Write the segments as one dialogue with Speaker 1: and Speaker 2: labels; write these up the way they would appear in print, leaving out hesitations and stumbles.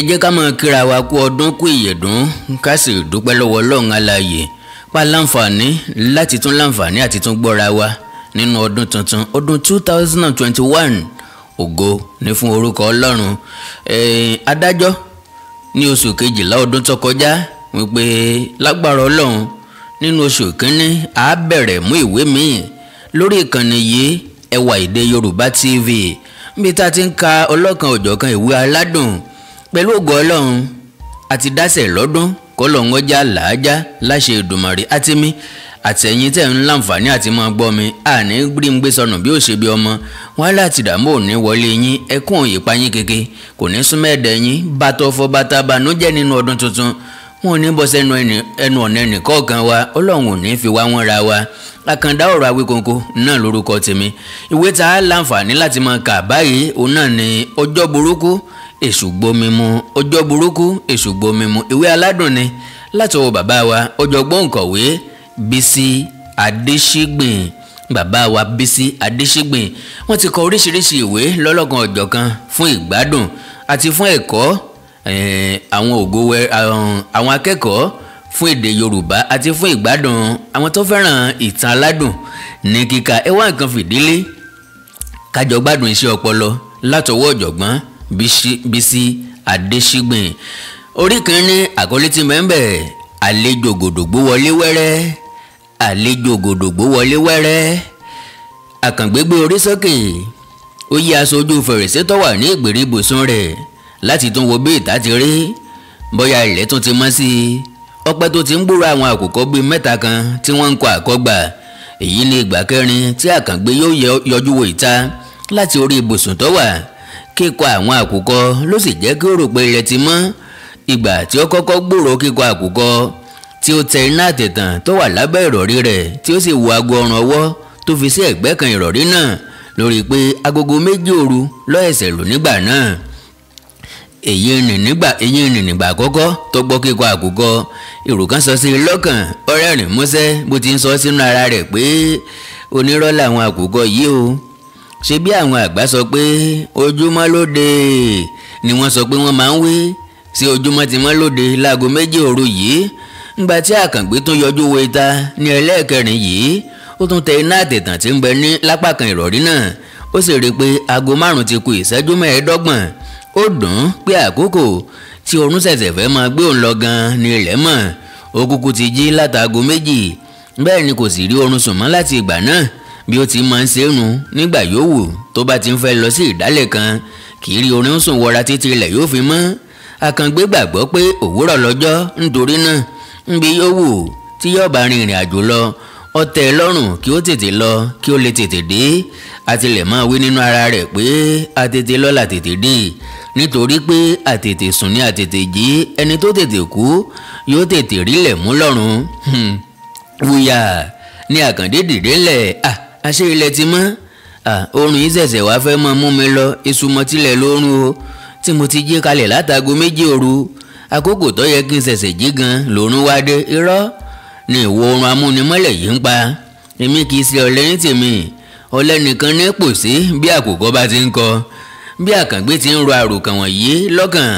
Speaker 1: jẹ́ ká máa kíra wa kú ọdún kú ìyẹ̀dún ká sì dúpẹ́ lọ́wọ́ Ọlọ́run alààyè pa láǹfààní láti tún láǹfààní àti tún gbọ́ra wa nínú ọdún tuntun ọdún 2021 ògo ní fún orúkọ Ọlọ́run. Adájọ́ ní oṣù kejìlá ọdún tó kọjá wípé lágbára Ọlọ́run nínú oṣù kínní a bẹ̀rẹ̀ mú ìwé míì lórí ìkànnì yìí Ẹwà Èdè Yorùbá TV níbi tá a ti ń ka ọlọ́kan òjọ̀kan ìwé aládùn pẹ̀lú ògo Ọlọ́run àti dásẹ̀ lọ́dún kọ́lọ́hún ọjà làájá láṣẹ Èdùmàrè àti mi àtẹ̀yìn tẹ̀ ń láǹfààní àti máa gbọ́ mi àní gbé sọnù bí ó ṣe bí ọmọ wàhálà àti ìdààmú ò ní wọlé yín ẹkún òyìnbá yín kéke kò ní súnmọ́ ẹ̀dẹ̀ yín bàtọ̀ fọ bàtà bànújẹ́ nínú ọdún tuntun wọn ò ní bọ́ sẹ́nu ẹnu ọ̀nà ẹnìkọ̀ọ̀kan wa Ọlọ́run ò ní fi wá wọn ra wa àkàndá ọ̀rọ̀ Awíkonko náà lórúkọ tèmi ìwé tá a láǹfààní láti máa kà báyìí òun náà ni ọjọ́ burúkú èṣù gbomimu ọjọ́ burúkú èṣù gbomimu ìwé aládùn ni látọwọ́ bàbá wa ọ̀jọ̀gbọ́n òǹkọ̀wé Bísí Adéṣígbìn bàbá wa Bísí Adéṣígbìn wọ́n ti kọ oríṣiríṣi ìwé lọ́lọ́kan ọ̀jọ̀kan fún ìgbádùn àti fún ẹ̀kọ́ àwọn akẹ́kọ̀ọ́ fún èdè Yorùbá àti fún ìgbádùn àwọn tó fẹ́ràn ìtàn aládùn ní kíkà ẹ wá nǹkan fìdílé kájọ gbádùn iṣẹ́ ọpọlọ látọwọ́ ọ̀jọ̀gbọ́n Bísí Adéṣígbìn. Orí kìíní àkọlé tí mẹ́ńbẹ̀ àlejò gòdògbó wọlé wẹ́rẹ́ àlejò gòdògbó wọlé wẹ́rẹ́ àkàngbégbé orí sókè ó yí aṣọ ojú fèrèsé tó wà ní ìgbèrí ibùsùn rẹ̀ láti tún wo bí ìta ti rí bóyá ilẹ̀ tún ti mọ́ sí i ọpẹ́ tó ti ń gbúrò àwọn àkùkọ bíi mẹ́ta kan tí wọ́n ń kọ àkọ́gbà èyí ni ìgbà kẹrin tí àkàngbé yóò yọjú wo ìta láti orí ibùsùn tó wà kíkọ àwọn àkùkọ ló sì jẹ́ kí ó rò pé ilẹ̀ ti mọ́ ìgbà tí ó kọ́kọ́ gbúrò kíkọ àkùkọ tí ó tẹ iná àtẹ̀tàn tó wà lábẹ́ ìrọ̀rí rẹ̀ tí ó sì wo aago ọrùn ọwọ́ tó fi sí ẹ̀gbẹ́ kan ìrọ̀rí náà lórí pé agogo 2 òru ló ẹsẹ̀ lò nígbà náà èyí ni nígbà àkọ́kọ́ tó gbọ́ kíkọ àkùkọ èrò kan sọ sí i lọ́kàn ọ̀rẹ́rìn músẹ́ bó ti ń sọ sínú ara rẹ̀ pé onírọ́ làwọn àkùkọ yìí o ṣe bí àwọn àgbà sọ pé ojúmọ́ lóde ni wọ́n sọ pé wọ́n máa ń wí sí ojúmọ́ ti mọ́ lóde láago 2 òru yìí ńgbà tí àkàngbé tún yọjú wo ìta ní ẹlẹ́ẹ̀kẹrin yìí ó tún tẹ iná àtẹ̀tàn tí ń bẹ ní lápá kan ìrọ̀rí náà ó sì rí i pé aago 5 ti kù ìṣẹ́jú 15 ó dùn ún pé àkókò tí oorun ṣẹ̀ṣẹ̀ fẹ́ máa gbé òun lọ gan ni ilẹ̀ mọ̀ ó kúkú ti jí látàgò 2 bẹ́ẹ̀ ni kò sì rí oorun sùn mọ́ láti ìgbà náà bí ó ti máa ń ṣerun nígbà yòówù tó bá ti ń fẹ́ lọ sí ìdálẹ̀ kan kì í rí oorun sùn wọra títí ilẹ̀ yóò fi mọ́ àkàngbé gbàgbọ́ pé òwúrọ̀ lọ́jọ́ nítorí náà níbi yòówù tí yóò bá rin ìrìn àjò lọ ó tẹ́ ẹ lọ́rùn kí ó tètè lọ kí ó lè tètè dé àtilẹ̀ máa wí nínú ara rẹ̀ pé àtètè lọ là tètè dé nítorí pé àtètè sùn ní àtètè jí ẹni tó tètè kú yóò tètè rílẹ̀ mú lọ́rùn. wúyà ní àkàndé dìde ńlẹ̀ àṣé ilẹ̀ ti mọ́ oorun yìí ṣẹ̀ṣẹ̀ wá fẹ́ mọ́ mú mi lọ ìsúmọ́tílẹ̀ lórun o tí mo ti jí kalẹ̀ látago 2 òru àkókò tó yẹ kí n ṣẹ̀ṣẹ̀ jí gan lórun wá dé irọ́ ni ìwọ oorun amúnimọ́lẹ̀ yìí ń pa èmi kì í ṣe ọ̀lẹ́yìn tèmi ọ̀lẹ́nìkan ní pòsí bí àkùkọ bá ti ń kọ bí àkàngbé ti ń ro àròkàn wọ̀nyí lọ́kàn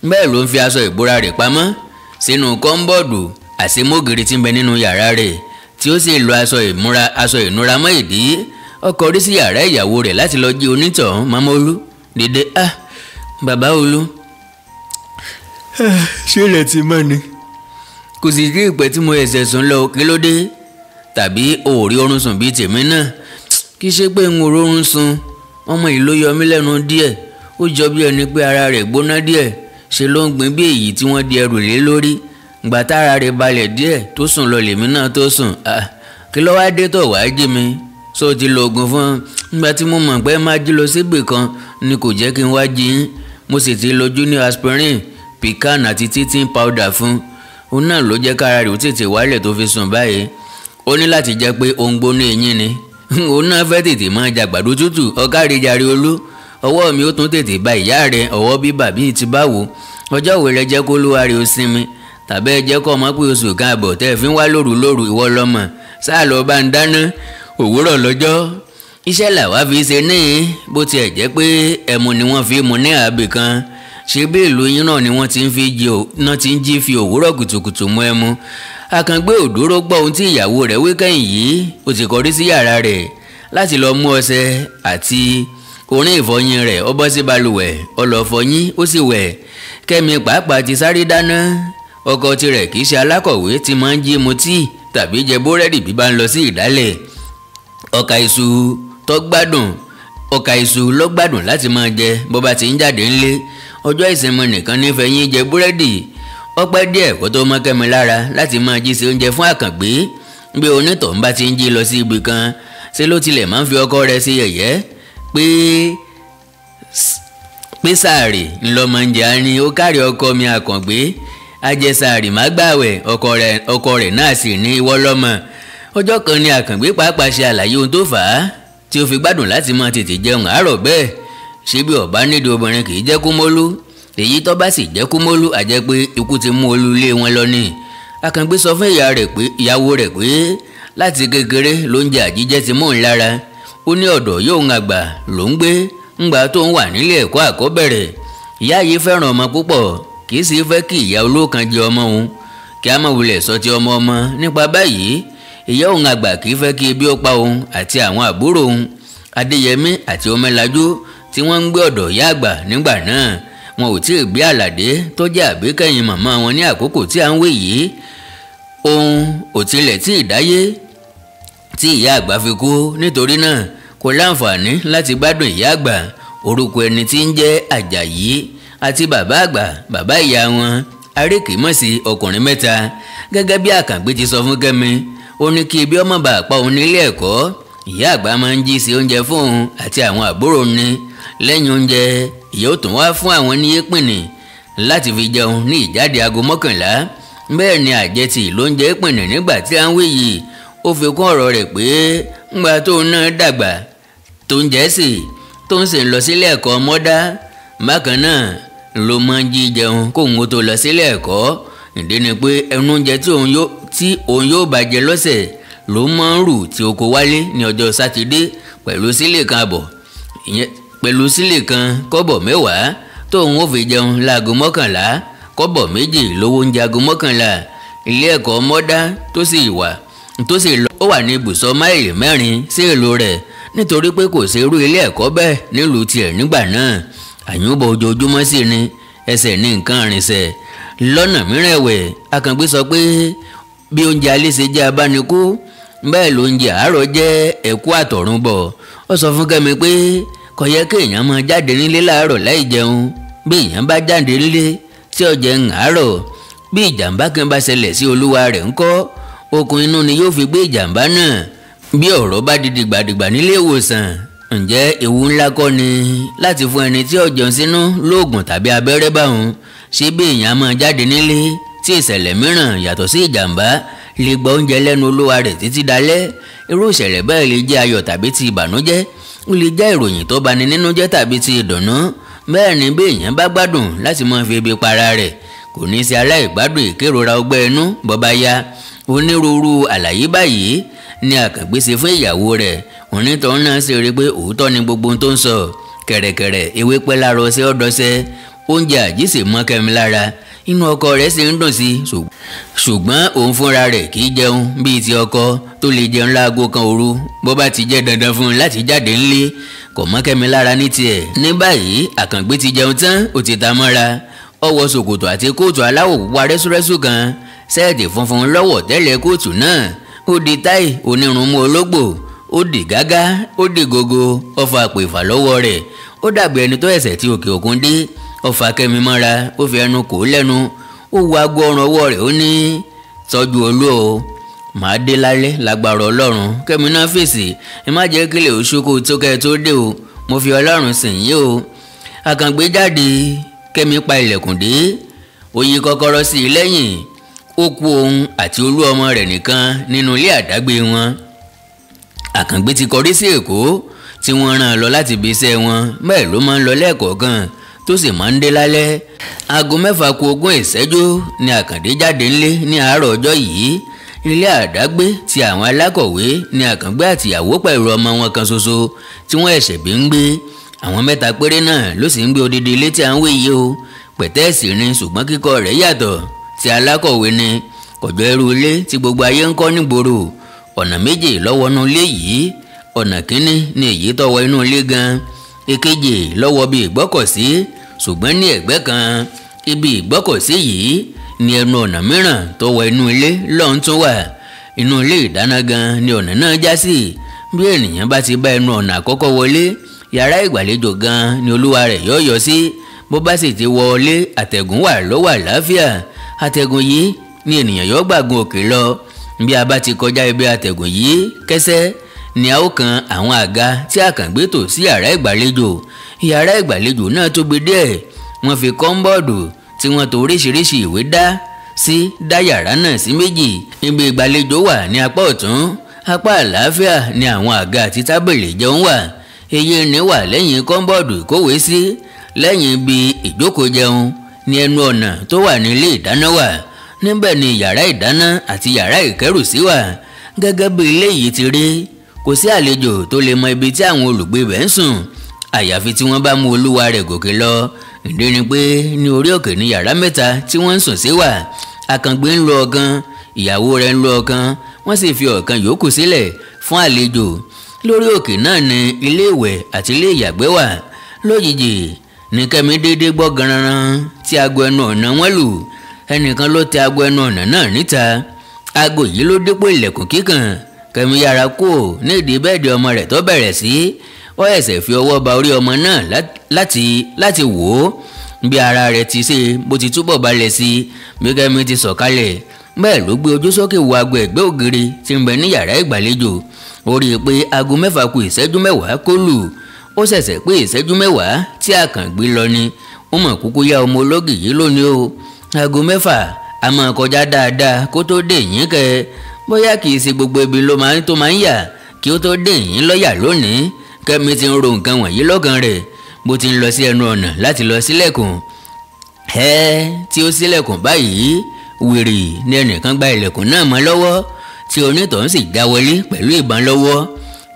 Speaker 1: bẹ́ẹ̀ ló ń fi aṣọ ìbora rẹ̀ pamọ́ sínú kọ́ńbọ́ọ̀dù àṣemógiri tí ń bẹ nínú yàrá rẹ̀ tí ó sì lo aṣọ ìnura mọ́ ìdí ọkọ̀ orí sí yàrá ìyàwó rẹ̀ láti lọ jí onítọ̀hún Màmá Olú dìde bàbá Olú ṣé ilẹ̀ ti mọ́ ni kò sì rí ìpẹ́ tí mo ẹ̀sẹ̀ sùn lọ kí ló dé tàbí o ò rí oorun sùn bíi tèmi náà kì í ṣe pé n ò rórun sùn ọmọ yìí ló yọ mí lẹ́nu díẹ̀ ó jọ bí ẹni pé ara rẹ̀ gbóná díẹ̀ ṣe ló ń gbin bí èyí tí wọ́n di ẹrù lé lórí ìgbà tára rẹ̀ balẹ̀ díẹ̀ tó sùn lọ lèmi náà tó sùn kí ló wá dé tó wàá jí mi só ti lo oògùn fún un nígbà tí mo mọ̀ pé má jí lọ síbì kan ni kò jẹ́ kí n wá jí yín mo sì ti lo Junior aspirin Piccan àti teething powder fún òun náà ló jẹ́ kára rẹ̀ ó tètè wálẹ̀ tó fi sùn báyìí ó ní láti jẹ́ pé ó ń gbóná eyín ni òun náà fẹ́ tètè máa jàgbàdo tútù ọ̀kárí jàre Olú ọwọ́ mi ó tún tètè ba ìyá rẹ̀ ọwọ́ bíbà bíi ti báwo ọjọ́ òwe rẹ jẹ́ kó lúwa rẹ̀ ó sinmi tàbí ẹ jẹ́ kó ọmọ pé oṣù kan àbọ̀ tẹ́ ẹ fi ń wá lóru ìwọ lọ́mọ sáà lọ bá ń dáná òwúrọ̀ lọ́jọ́ iṣẹ́ làwa fi ṣe ní bó tiẹ̀ jẹ́ pé ẹmu ni wọ́n fi mu ní àbì kan ṣé bí ìlú yín náà ni wọ́n ti ń jí fi òwúrọ̀ kùtùkùtù mú ẹmu. Àkàngbé ò dúró gbọ́ ohun tí ìyàwó rẹ̀ wí kẹ́yìn yìí, ó ti kọrí sí yàrá rẹ̀ láti lọ mú ọṣẹ àti orin ìfọyín rẹ̀. Ó bọ́ sí balùwẹ̀, ó lọ fọyín, ó sì wẹ̀. Kẹ́mi pàápàá ti sáré dáná. Ọkọ tirẹ̀ kì í ṣe alákọ̀wé tí máa ń jí mu tíì tàbí jẹ búrẹ́dì bí bá ń lọ sí ìdálẹ̀. Ọkà iṣu ló gbádùn láti máa jẹ bó bá ti ń jáde ńlé. Ọjọ́ ìsinmi nìkan nífẹ̀ẹ́ yín jẹ búrẹ́dì. Ó pẹ́ díẹ̀ kó tó mọ́ Kẹ́mi lára láti máa jí se oúnjẹ fún Àkàngbé. Bí onítọ̀hún bá ti ń jí lọ sí ibì kan, ṣe ló tilẹ̀ máa ń fi ọkọ rẹ̀ sí yẹ̀yẹ́ pé sáàrì ńlọ máa ń jẹ àárín. Ó kárí ọkọ mi Àkàngbé, ajẹsàárì má gbààwẹ̀. Ọkọ rẹ̀ náà sì ní ìwọ lọ́mọ. Ọjọ́ kan ni Àkàngbé pàápàá ṣe àlàyé ohun tó fà á tí ó fi gbádùn láti máa tètè jẹun àárọ̀ bẹ́ẹ̀. Ṣé bí ọ̀bá nídìí obìnrin kì í jẹ́ kúmólú, èyí tó bá sì jẹ́ kúmólú àjẹ́ pé ikú ti mú olú ilé wọn lọ ni. Àkàngbé sọ fún ìyàwó rẹ̀ pé láti kékeré lóúnjẹ àjíjẹ ti mú òun lára. Ó ní ọ̀dọ̀ yóò ń àgbà ló ń gbé ńgbà tó ń wà nílé ẹ̀kọ́ àkọ́bẹ̀rẹ̀. Ìyá yìí fẹ́ràn ọmọ púpọ̀, kì í sì fẹ́ kí ìyá olókan jẹ ọmọ òun, kí a máa wulẹ̀ sọ ti ọmọ. Nípa báyìí ìyá òun àgbà kì í fẹ́ kí ebi ó pa òun àti àwọn àbúrò òun Adéyẹmí àti Ọmọlájú tí wọ́n ń gbé ọ̀dọ̀ ìyá àgbà nígbà náà. Wọn ò tí ì gbé Àlàdé tó jẹ́ àbíkẹ́yìn màmá wọn ní àkókò tí à ń wé yìí. Òun ò tilẹ̀ tí ì dáyé tí ìyá àgbà fi kú, nítorí náà kò láǹfààní láti gbádùn ìyá àgbà. Orúkọ ẹni tí ń jẹ́ Àjàyí àti bàbá àgbà, bàbá ìyá wọn, arékèémọ̀sí ọkùnrin mẹ́ta. Gẹ́gẹ́ bí Àkàngbé ti sọ fún Kẹ́mi, ó ní kí ebi ọmọ bá pa òun nílé ẹ̀kọ́. Ìyá àgbà máa ń jí sí oúnjẹ fún òun àti àwọn àbúrò ní. Lẹ́yìn oúnjẹ, ìyá ó tún wá fún àwọn ní èpìnì láti fi jẹun ní ìjáde aago 11. Bẹ́ẹ̀ ni àjẹtì ló ń jẹ èpìnì nígbà tí à ń wí yìí. Ó fi kún ọ̀rọ̀ rẹ̀ pé ńgbà tóun náà dàgbà tó ń jẹ́ sí tó ń sì lọ sílé ẹ̀kọ́ mọ́dá, bákan náà ló máa ń jí jẹun kóun ó tó lọ sílé ẹ̀kọ́. Ìdí ni pé ẹnu oúnjẹ tí òun yóò bá jẹ lọ́sẹ̀ ló máa ń rù tí ó kó wálé ní ọjọ́ Sátidé pẹ̀lú sílè kan kọ́bọ̀ 10 tóun ó fi jẹun láago 11, kọ́bọ̀ 2 lówó oúnjẹ aago 11. Ilé ẹ̀kọ́ mọ́dá tó sì lọ ó wà ní ibùsọ̀ máìlì 4 sí ìlú rẹ̀, nítorí pé kò sí irú ilé ẹ̀kọ́ bẹ́ẹ̀ nílùú tiẹ̀ nígbà náà. Àyùnbọ̀ ojoojúmọ́ sí ni, ẹsẹ̀ ní nǹkan rìnsẹ̀. Lọ́nà mìíràn ẹ̀wẹ̀, Àkàngbé sọ pé bí oúnjẹ alẹ́ ṣe jẹ́ abánikú, bẹ́ẹ̀ lóúnjẹ àárọ̀ jẹ́ ẹ̀kú àtọ̀runbọ̀. Ó sọ fún Kẹ́mi pé kò yẹ kí èèyàn máa jáde nílé láàárọ̀ láì jẹun. Bí èèyàn bá jáde nílé tí ó jẹun àárọ̀, bí ìjàmbá kan bá ṣẹlẹ̀ sí olúwa rẹ̀ ńkọ́, okùn inú ni yóò fi gbé ìjàmbá náà. Bí ọ̀rọ̀ bá di dìgbàdìgbà nílé ìwòsàn, ǹjẹ́ ewu ńlá kọ́ ni láti fún ẹni tí ó jẹun sínú lóògùn tàbí abẹ́rẹ́ báwọn? Ṣé bí èèyàn máa jáde nílé tí ìṣẹ̀lẹ̀ mìíràn yàtọ̀ sí ìjàmbá lè gba oúnjẹ lẹ́nu olúwa rẹ̀ títí dalẹ́? Irú ìṣẹ̀lẹ̀ bẹ́ẹ̀ lè jẹ́ ayọ̀ tàbí ti ìbànújẹ́. Ó lè jẹ́ ìròyìn tó bani nínú jẹ́ tàbí ti ìdùnnú. Bẹ́ẹ̀ ni bí èèyàn bá gbádùn láti máa fi ebi para rẹ̀, kò ní sí aláìgbádùn ìkérora ọgbẹ́ inú bó bá yá. Onírúurú àlàyé báyìí ni Àkàngbé ṣe fún ìyàwó rẹ̀. Onítọ̀hún náà sì rí pé òótọ́ ni gbogbo ohun tó ń sọ. Kẹ̀rẹ̀kẹ̀rẹ̀ ewé pẹ́ lára ọṣẹ ọ̀dọ́ṣẹ́, oúnjẹ àjíṣe mọ́ Kẹ́mi lára. Inú ọkọ rẹ̀ sì ń dùn sí i, ṣùgbọ́n òun fúnra rẹ̀ kì í jẹun bíi ti ọkọ tó lè jẹun láago 1 òru bó bá ti jẹ́ dandan fún un láti jáde ńlé. Kò mọ́ Kẹ́mi lára ní tiẹ̀. Ní báyìí Àkàngbé ti jẹun tán, ó ti ta mọ́ra. Ó wọ ṣòkòtò àti kóòtù aláwọ̀ pupa rẹ́súrẹ́sú kan, sẹ́ẹ̀tì funfun lọ́wọ́ tẹ́lẹ̀ kóòtù náà. Ó di táì onírúnmú ológbò, ó di gágá, ó di gógó, ó fa àpò ìfàlọ́wọ́ rẹ̀. Ó dàbí ẹni tó ẹ̀sẹ̀ tí òkè òkun dé. Ó fa Kẹ́mi mọ́ra, ó fi ẹnu kò lẹ́nu. Ó wo aago ọrùn ọwọ́ rẹ̀, ó ní tọ́jú olú o, màá dé lálẹ́ lágbára Ọlọ́run. Kẹ́mi náà fèsì, ẹ má jẹ́ kílẹ̀ oṣù kó tó kẹ́ tó dé o, mo fi Ọlọ́run sìn yín o. Àkàngbé jáde, Kẹ́mi pa ilẹ̀kùn dé, ó yí kọ́kọ́rọ́ sí i lẹ́yìn. Ó kú òun àti olú ọmọ rẹ̀ nìkan nínú ilé àdágbé wọn. Àkàngbé ti kọrí sí Èkó tí wọ́n rán lọ láti ibi iṣẹ́ wọn, bẹ́ẹ̀ ló máa ń lọ lẹ́ẹ̀kọ̀ọ̀kan tó sì máa ń dé lálẹ́. Aago 6:20 ìṣẹ́jú ni Àkàndé jáde ńlé ní àárọ̀ ọjọ́ yìí. Ilé àdágbé ti àwọn alákọ̀wé ni Àkàngbé àtìyàwó pẹ̀lú ọmọ wọn kan ṣoṣo tí wọ́n ẹ̀ṣẹ̀ bí ń gbé. Àwọn 3 péré náà ló sì ń gbé odidi ilé tí à ń wé yìí o. pẹ̀tẹ́ẹ̀sì ni ṣùgbọ́n kíkọ́ rẹ̀ yàtọ̀, ti alákọ̀wé ni, kò jọ irú ilé tí gbogbo ayé ń kọ́ nígboro. Ọ̀nà méjì ló wọnú ilé yìí. Ọ̀nà kínní ni èyí tó wọ inú ilé gan, èkejì ló wọ bí ìgbọ́kọ̀sí, ṣùgbọ́n ní ẹ̀gbẹ́ kan ibi ìgbọ́kọ̀sí yìí ni ẹnu ọ̀nà mìíràn tó wọ inú ilé lọ́hùn tún wà. Inú ilé ìdáná gan ni ọ̀nà náà já sí. Bí ènìyàn bá ti bá ẹnu ọ̀nà àkọ́kọ́ wọlé, yàrá ìgbàlejò gan ni olúwa rẹ̀ yóò yọ sí. Bó bá sì ti wọlé, àtẹ̀gùn wà lọ́wọ́ àlàáfíà. Àtẹ̀gùn yìí ni ènìyàn yóò gbàgun òkè lọ. Bí a bá ti kọjá ibi àtẹ̀gùn yìí kẹ́sẹ́ ni a ó kan àwọn àga tí a kàn gbé tò sí yàrá ìgbàlejò. Yàrá ìgbàlejò náà tóbi díẹ̀. Wọ́n fi kọ́ńbọ́ọ̀dù tí wọ́n tò oríṣiríṣi ìwé dá yàrá náà sí méjì. Ibi ìgbàlejò wà ní apá ọ̀tún. Apá àlàáfíà ni àwọn àga àti tábìlì jẹun wà. Èyí ni wà lẹ́yìn kọ́ńbọ́ọ̀dù ìkówèé sí. Lẹ́yìn ibi ìjókòó jẹun ni ẹnu ọ̀nà tó wà ní ilé ìdáná wà. Níbẹ̀ ni yàrá ìdáná àti yàrá ìkẹ́rùsí wà. Gẹ́gẹ́ bí ilé yìí ti rí, kò sí àlejò tó lè mọ ibi tí àwọn olùgbé bẹ̀ ń sùn, àyàfi tí wọ́n bá mú olúwa rẹ̀ gòkè lọ. Ìdí ni pé ní orí òkè ni yàrá mẹ́ta tí wọ́n ń sùn sí wà. Àkàngbé ń lo ọ̀kan, ìyàwó rẹ̀ ń lo ọ̀kan, wọ́n sì fi ọ̀kan yòókù sílẹ̀ fún àlejò. Lórí òkè náà ni ilé ìwẹ̀ àti ilé ìyàgbẹ́ wà. Lójijì ní Kẹ́mi dédé gbọ́ garanran tí aago ẹnu ọ̀nà wọn lù. Ẹnìkan ló tẹ aago ẹnu ọ̀nà náà níta. Aago yìí ló dípò ilẹ̀kùn kíkàn. Kẹ́mi yára kúrò nídìí bẹ́ẹ̀dì ọmọ rẹ̀ tó bẹ̀rẹ̀ sí. Ó ẹ̀sẹ̀ fi ọwọ́ ba orí ọmọ náà láti wò ó. Bí ara rẹ̀ ti ṣe bó ti túbọ̀ balẹ̀ sí, bí Kẹ́mi ti sọ̀kalẹ̀, bẹ́ẹ̀ ló gbé ojú sókè wo aago ẹ̀gbẹ́ ògiri tí ń bẹ ní yàrá ìgbàlejò. Ó rí i pé aago 6 kù ìṣẹ́jú 10 kó lù. Ó ṣẹ̀ṣẹ̀ pé ìṣẹ́jú 10 tí Àkàngbé lọ ni. Ó mọ̀ kúkú yá ọmọ ológì yìí lónìí o. Aago 6 a máa kọjá dáadáa kó tó dé yín kẹ. Bóyá kìí ṣe gbogbo ibi ló máa ń yà kí ó tó dé yín lọ́yà lónìí. Kẹ́mi ti ń ro nǹkan wọ̀nyí lọ́kàn rẹ̀ bó ti ń lọ sí ẹnu ọ̀nà láti lọ sílẹ̀kùn. Tí ó sílẹ̀kùn báyìí, wèrè ni ẹnìkan gba ilẹ̀kùn náà mọ́ lọ́wọ́, tí onítọ̀hún sì já wọlé pẹ̀lú ìbọn lọ́wọ́.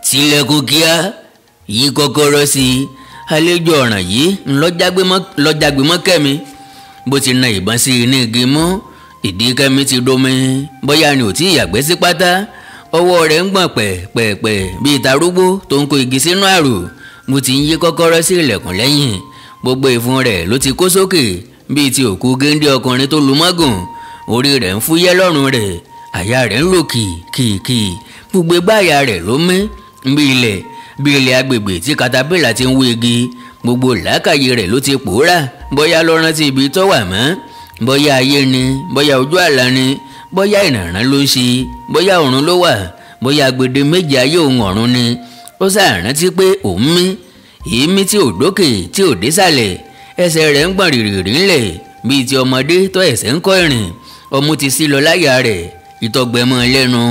Speaker 1: Tilẹ̀kùn kíá, yí kọ́kọ́rọ́ sí i. Àlejò ọ̀ràn yìí ńlọ́jàgbé mọ́ Kẹ́mi. Bó ti na ìbọn sí i ní igi mú, ìdí Kẹ́mi ti domi. Bóyá ni ò tí ì yàgbẹ́ sí pátá. Ọwọ́ rẹ̀ ń gbọ̀n pẹ̀pẹ̀pẹ̀ bíi tarúgbó tó ń kó igi sínú àrò. Mo ti ń yí kọ́kọ́rọ́ sí ilẹ̀kùn lẹ́yìn. Gbogbo ìfun rẹ̀ ló ti kó sókè bíi ti òkú géńdé ọkùnrin tó lu mọ́gùn. Orí rẹ̀ ń fúyẹ́ lọ́rùn rẹ̀, àyà rẹ̀ ń lò kìkìkì. Gbogbo ìgbàyà rẹ̀ ló mí bí ilẹ̀ agbègbè tí katapila ti ń wú igi. Gbogbo làákàyè rẹ̀ ló ti pòórà. Bóyá ló rántí ibi tó wà mọ́, bóyá ayé ni, bóyá ojú àlá ni, bóyá ìrànràn ló ń ṣe, bóyá ọ̀run ló wà, bóyá agbede méje ayé òun ọ̀run ni. Ó ṣàrántí pé òun mí, èémí tí ò dókè tí ò désàlẹ̀. Ẹsẹ̀ rẹ̀ ń gbọ̀n rìrìrì ńlẹ̀ bíi ti ọmọdé tó ẹ̀sẹ̀ ń kọ́ ìrìn. Ọmú ti sí lọ láyà rẹ̀, ìtọ̀gbẹ̀mọ́ lẹ́nu,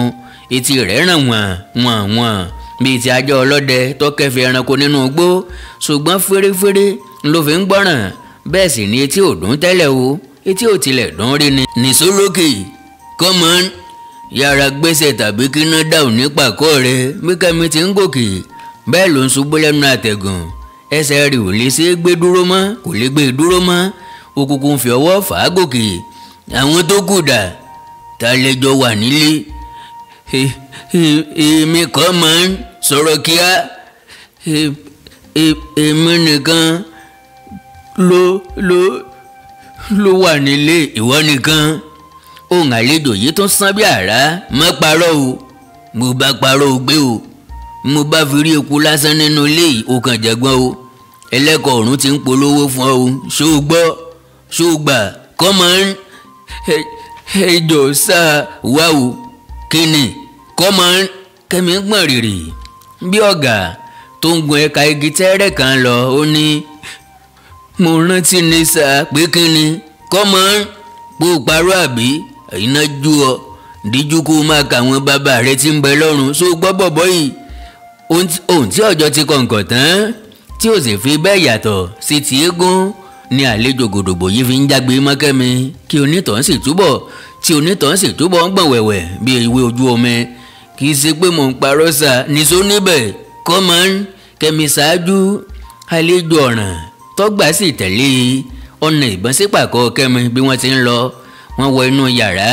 Speaker 1: etí rẹ̀ ràn wọ̀n bíi ti ajá ọlọ́dẹ tó kẹ́fì ẹranko nínú igbó. Ṣùgbọ́n fẹ́rẹ́fẹ́rẹ́ ló fi ń gbọ́ràn. Bẹ́ẹ̀ sì ni etí ò dún tẹ́lẹ̀ o, etí ò tilẹ̀ dún rí ni. Nìṣó lókè, come on, yára gbèsè tàbí kí iná dà ò ní pàkọ́ rẹ̀. Bí Kẹ́mi ti ń gòkè, bẹ́ẹ̀ ló ń ṣubú lẹ́nu àtẹ̀gùn. Ẹsẹ̀ rẹ̀ ò lè ṣe é gbé dúró mọ́, kò lè gbé dúró mọ́. Òkùnkùn fi ọwọ́ fà á gòkè. Àwọn tó kù dà? Ta lẹjọ wà nílé? Èmi kọ́ máa ń sọ̀rọ̀ kíá. Èmi nìkan ló wà nílé, ìwọ nìkan. Ohùn àlejò yìí tún sán bí àrá. Má parọ́ o. Mo bá parọ́ o gbé o. Mo bá fi rí eku lásán nínú ilé yìí, o kàn jẹ̀gbọ́n o. Ẹlẹ́kọ̀ọ́ ọ̀run ti ń polówó fún ọ o. Ṣó o gbọ́? Ṣó o gbà? Come on. Ẹjọ́ sáà wá o. Kí ni? Come on. Kẹ́mi ń gbọ̀n rìrì bí ọ̀gà tó ń gun ẹ̀ka igi tẹ́rẹ̀ kan lọ. Ó ní, mo rántí ní sáà pé kí ni? Come on. Bó o parọ́ àbí? Iná jú ọ. Díjú kó o máa kà àwọn bàbá rẹ tí ń bẹ lọ́run. Ṣó o gbọ́ bọ̀bọ́ yìí? Ohun tí ọjọ́ ti kọ̀ǹkọ̀ tán tí ò sì fi bẹ́ẹ̀ yàtọ̀ sí ti eégún ni àlejò gòdògbò yìí fi ń jágbe mọ́ Kẹ́mi tí onítọ̀hún sì túbọ̀ ń gbọ̀n wẹ̀wẹ̀ bí ìwé ojú omi. Kì í ṣe pé mò ń parọ́ sà, nìṣó níbẹ̀. Come on. Kẹ́mi ṣáájú, àlejò ọ̀ràn tọ́gbà sì tẹ̀lé. ọ̀nà ìbọn sí pàkọ́ Kẹ́mi bí wọ́n ti ń lọ. Wọ́n wọ inú yàrá.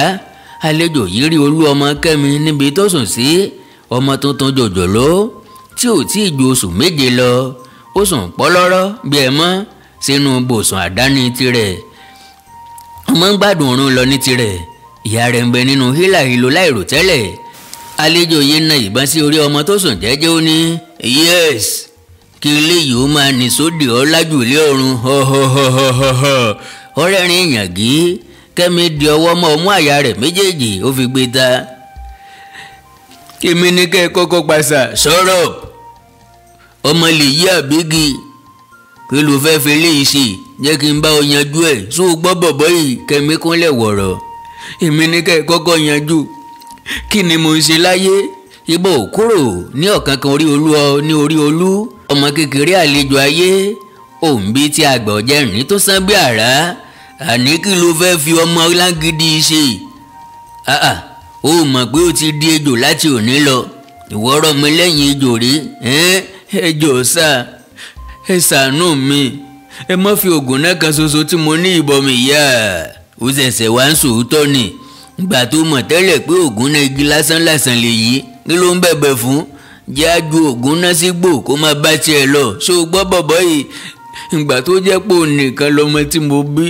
Speaker 1: Àlejò yìí rí olú ọmọ Kẹ́mi níbi tó sùn sí. Ọmọ tuntun jòjòló tí ò tí ì ju oṣù méje lọ. Ó sùn pọ́lọ́rọ́ bí ẹmọ́ sínú bòsùn àdáni tirẹ̀. Ọmọ ń gbádùn oorun lọ ní tirẹ̀. Ìyá rẹ̀ ń bẹ nínú hílàhílo láìrò tẹ́lẹ̀. Àlejò yìí na ìbọn sí orí ọmọ tó sùn jẹ́jẹ́ ó ní yes kí eléyìí ó máa ní sódì ọ́ lájú ilé ọ̀run ọ̀rẹ́rin ìyàngí. Kẹ́mi di ọwọ́ mọ́ ọmú àyà rẹ̀ méjèèjì ó fi gbé ta. Èmi ní kẹ́ ẹ kọ́kọ́ pàṣà sọ̀rọ̀ ọmọ lè yí àbígi kí ló fẹ́ fi léyìí sí jẹ́ kí n bá ọ yanjú ẹ̀ só o gbọ́ bọ̀bọ́ yìí. Kẹ́mi kúnlẹ̀ wọ̀rọ̀. Èmi ní kẹ́ ẹ kọ́kọ́ yanjú kí ni mo ń ṣe láyé. Ibo ò kúrò ní ọ̀kánkán orí olú ọ ní orí olú. Ọmọ kékeré àlejò ayé òǹbí tí àgbà ọ̀jẹ̀rìn tó sán bí àrá. Àní kí ló fẹ́ fi ọmọ lágídí ṣe. Ó mọ̀ pé ó ti di ejò láti òní lọ. Ìwọ rọ̀ mi lẹ́yìn ejò rí. Ejò sá ẹ ṣàánú mi. Ẹ má fi oògùn náà kan ṣoṣo tí mo ní ìbọn mi yá. Ó ṣẹ̀ṣẹ̀ wá ń sòótọ́ ni. Ìgbà tó mọ̀ tẹ́lẹ̀ pé oògùn náà igi lásán lásán lè yí. Kí ló ń bẹ̀bẹ̀ fún? Jẹ́ àjò oògùn náà sígbò kó má bá tiẹ̀ lọ. Ṣé o gbọ́ bọ̀bọ́ yìí? Ìgbà tó jẹ́ pé òun nìkan lọmọ tí mo bí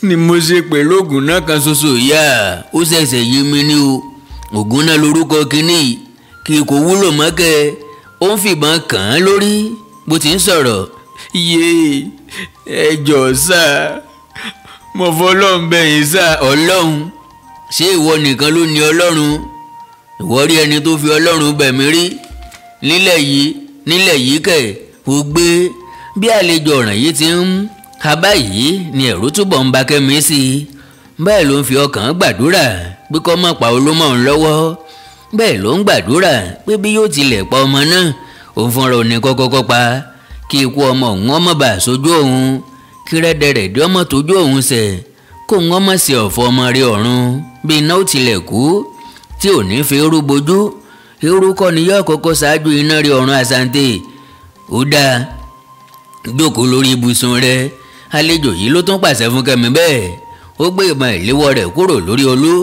Speaker 1: ni mo ṣe pẹ̀lú oògùn náà kan ṣoṣo yá. Ó ṣẹ̀ṣẹ̀ yé mi ní o. Oògùn náà lorúkọ kínní kì í kò wúlò mọ́kẹ́. Ó ń fìbọn kàn án lórí bó ti ń sọ̀rọ̀. Yé ẹjọ́ sá mo fọlọ́run bẹ̀yìn sá. Ọlọ́run ṣé ìwọ nìkan ló ní Ọlọ́run? Ìwọ rí ẹni tó fi Ọlọ́run bẹ̀ mí rí nílẹ̀ yìí kẹ̀ ó gbé. Bí àlejò ọ̀ràn yìí ti ń ha báyìí ni ẹ̀rù túbọ̀ ń ba Kẹ́mi sí i. Bẹ́ẹ̀ ló ń fi ọkàn gbàdúrà pé kó má pa olómọ̀ ń lọ́wọ́. Bẹ́ẹ̀ ló ń gbàdúrà pé bí yóò tilẹ̀ pa ọmọ náà òun fúnra òní kọ́kọ́ pa kí ikú ọmọ òun ọmọ bá sójú òun kí rẹ́dẹ̀rẹ̀dẹ̀ ọmọ tójú òun sẹ̀ kó òun ọmọ sí ọ̀fọ̀ ọmọ rí ọ̀run bí iná ó tilẹ̀ kú tí ò ní fi irú bojú. Irú kọ́ ni yóò kọ́kọ́ ṣáájú iná rí ọ̀run àsántè. Ó dáa jókòó lórí ibùsùn rẹ̀. Àlejò yìí ló tún pàṣẹ fún Kẹ́mi bẹ́ẹ̀. Ó gbé ìbọn ìléwọ́ rẹ̀ kúrò lórí olú.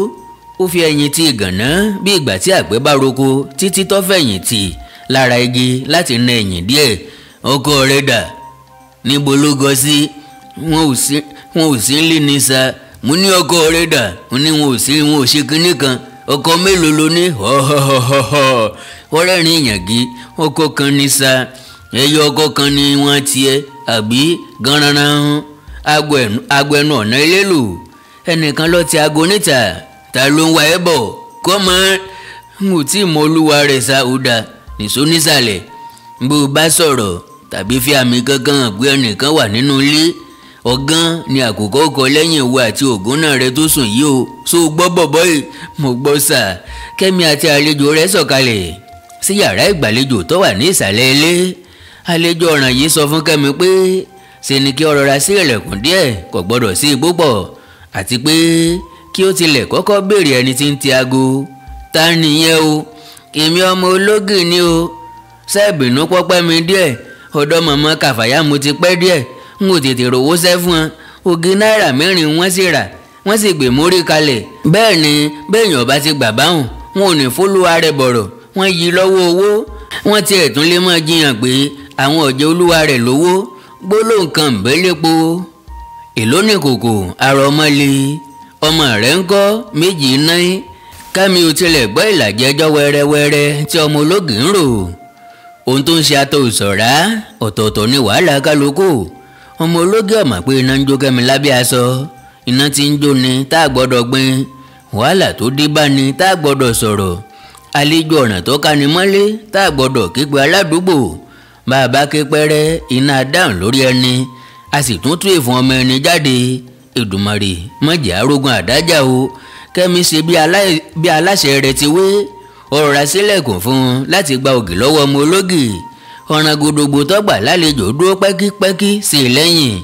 Speaker 1: Ó fi ẹyin tí ìgànná bí ìgbà tí àgbẹ̀ bá roko títí tó fẹ̀yìn tì lára igi láti na ẹ̀yìn díẹ̀. Ọkọ rẹ̀ dà? Níbo ló gọ sí? Wọn ò sí ń lé ní sa. Mo ní ọkọ rẹ̀ dà? Mo ní wọn ò ṣe kinní kan. Ọkọ mélòó ló ní? Ọ̀rẹ́rin ìyàngí ọkọ kan ní sa. Ẹyọ ọkọ kan ni wọ́n tiẹ̀ àbí gan-an aago ẹnu ọ̀nà ilé lù. Ẹnìkan lọ ti aago níta. Ta ló ń wá ẹ bọ̀? Kọ́mọ n ò tí ì mọ olúwa rẹ̀ sa. Ó dà nìṣó nísàlẹ̀. Bó o bá sọ̀rọ̀ tàbí fi àmì kankan hàn pé ẹnìkan wà nínú ilé. Ọ̀gán ni àkùkọ kọ lẹ́yìn ìwọ àti ògùn náà rẹ tó sùn yìí o. So gbọ́ bọ̀bọ́ yìí? Mo gbọ́ sà. Kẹ́mi àti àlejò rẹ̀ sọ̀kalẹ̀ sí yàrá ìgbàlejò tó wà ní ìsàlẹ̀ ilé. Àlejò ọ̀ràn yìí sọ fún Kẹ́mi pé ṣe ni kí ó rọra sí ilẹ̀kùn díẹ̀ kò gbọ́dọ̀ sí púpọ̀ àti pé kí ó tilẹ̀ kọ́kọ́ béèrè ẹni tí ń ti aago. Ta nìyẹn o? Èmi ọmọ ológì ni o. Ṣẹ́ẹ̀bìnú pọ́pẹ́ mi díẹ̀ ọ̀dọ̀ màmá Kàfáyà mo ti pẹ́ díẹ̀ n ò tètè rówó sẹ́ fún wọn. Ògì náírà 4 wọ́n sì rà wọ́n sì gbé mórí kalẹ̀. Bẹ́ẹ̀ ni béèyàn bá ti gbà báhùn wọn ò ní fólúwa rẹ̀ bọ̀rọ̀ wọ́n yí lọ́wọ́ owó. Wọ́n tiẹ̀ tún lè máa jiyàn pé àwọn ọ̀jẹ̀ olúwa rẹ̀ lówó. Gbólóhùn kan ńbẹ́lẹ́po. Èló ní kòkò àrò ọmọ le. Ọmọ rẹ̀ ń kọ́ 2 náà. Kẹ́mi ò tilẹ̀ gbọ́ ìlàjì ẹjọ́ wẹ́rẹ́wẹ́rẹ́ tí ọmọ ológì ń rò. Ohun tó ń ṣe atọ́ ìsọ̀rá ọ̀tọ̀ọ̀tọ̀ ni wàhálà kálukú. Ọmọ ológì ọ̀mà pé iná ń jó Kẹ́mi lábẹ́ aṣọ. Iná tí ń jó ni tá a gbọ́dọ̀ gbin. Wàhálà tó dé bá ni tá a gbọ́dọ̀ sọ̀rọ̀. Àlejò ọ̀ràn tó ká ni mọ́lé tá a gbọ́dọ̀ kígbe aládùúgbò. Bàbá ké pẹ́rẹ́ iná dáhùn lórí ẹni. A sì tún tú ìfún ọmọ ẹni jáde. Èdùmàrè má jẹ́ arógun àdájà o. Kẹ́mi ṣe bí aláṣẹ rẹ̀ ti wé. Ó rọra sílẹ̀kùn fún un láti gba ògì lọ́wọ́ ọmọ ológì. Ọ̀ràn gòdògbò tọ́gbà lálejò dúró pẹ́kípẹ́kí sí i lẹ́yìn.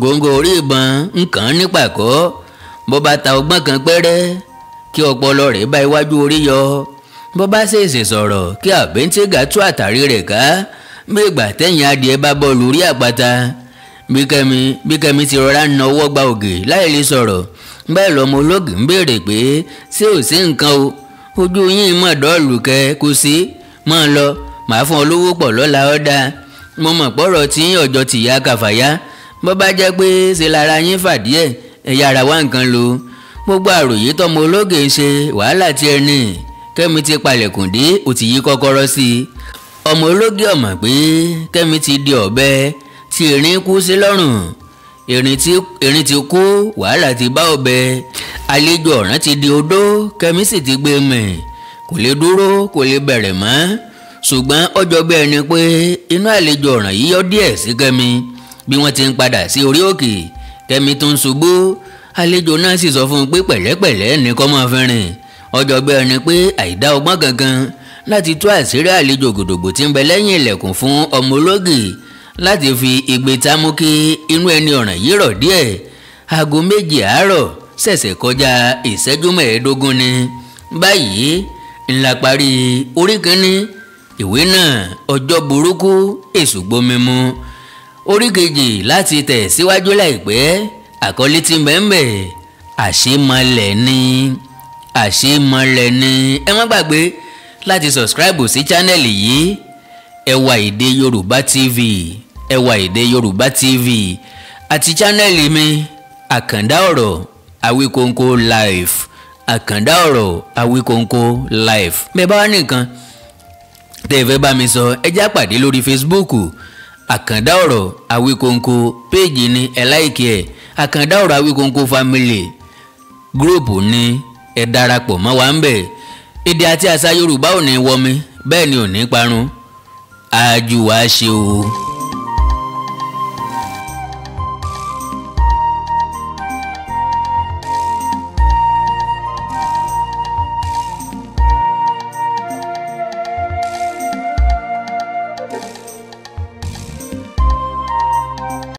Speaker 1: Góńgó orí ìbọn ń kàn án ní pàkọ́. Bó bá ta ọgbọ́n kan pẹ́rẹ́ kí ọpọlọ rẹ̀ bá iwájú orí yọ. Bó bá ṣèṣì sọ̀rọ̀ kí àbẹ́ntígà tú àtàrí rẹ̀ ká bí ìgbà tẹ̀yìn adìẹ bá bọ́ lórí àpáta. bí Kẹ́mi ti rọra ń nawọ́ gba ògè láì lè sọ̀rọ̀ bẹ́ẹ̀ lọ́mọ ológì ń béèrè pé ṣé ò sí nǹkan o ojú yín mọ̀ dọ́ọ̀lù kẹ́ kò sí mọ́ lọ màá fún ọ lówó pọ̀ lọ́la ọ̀dà mo mọ̀ pọ̀rọ̀ tí ọjọ́ tìyá kàfàyà bó bá jẹ́ pé ṣe lára yín fàdíẹ̀ ẹ̀yà ara wá nǹkan lò gbogbo àròyé tọmọ ológè ń ṣe wàhálà tí ẹ ní Kẹ́mi ti palẹ̀kùn dé ó ti yí kọ́kọ́rọ́ sí i ọmọ ológè ọ̀mọ̀ pé Kẹ́mi ti di ọ̀bẹ tí erin kú sí lọ́rùn erin ti kú wàhálà ti bá ọ̀bẹ àlejò ọ̀ràn ti di odó Kẹ́mi sì ti gbé mì kò lè dúró kò lè bẹ̀rẹ̀ mọ́ ṣùgbọ́n ọjọ́ bẹ́ẹ̀ ni pé inú àlejò ọ̀ràn yíyọ díẹ̀ sí Kẹ́mi bí wọ́n ti ń padà sí orí òkè Kẹ́mi tó ń ṣubú àlejò náà sì sọ fún un pé pẹ̀lẹ́pẹ̀lẹ́ ní kó máa fi rìn ọjọ́ bẹ́ẹ̀ ni pé àìdá ọgbọ́n gangan láti tú àṣírí àlejò gòdògbò tí ń bẹ lẹ́yìn ilẹ̀kùn fún ọmọ ológì láti fi igbe tá mú kí inú ẹni ọ̀ràn yìí rọ̀ díẹ̀ aago 2 àárọ̀ ṣẹ̀ṣẹ̀ kọjá ìṣẹ́jú 15 ni báyìí ńlá parí orí kínní ìwé náà ọjọ́ burúkú èṣù gbomimu orí kejì láti tẹ̀ síwájú láìpẹ́ àkọlé tí mbẹ́mbẹ́ àṣemọlẹ̀ ni ẹ má gbàgbé láti subscribe sí channel yìí Ẹwà Èdè Yorùbá TV Ẹwà Èdè Yorùbá TV àti channel mi Àkàndá Ọ̀rọ̀ Awíkonko Live Àkàndá Ọ̀rọ̀ Awíkonko Live bẹ́ẹ̀ bá wà nìkan tẹ́ ẹ fẹ́ bá mi sọ ẹ já pàdé lórí Facebook Àkàndá Ọ̀rọ̀ Awíkonko péèjì ni ẹ láìkí ẹ̀ Àkàndá Ọ̀rọ̀ Awíkonko family group ni ẹ darapọ̀ mọ́ wa ń bẹ̀ èdè àti àṣà Yorùbá ò ní wọmi bẹ́ẹ̀ ni ò ní parun àjùwà ṣe o.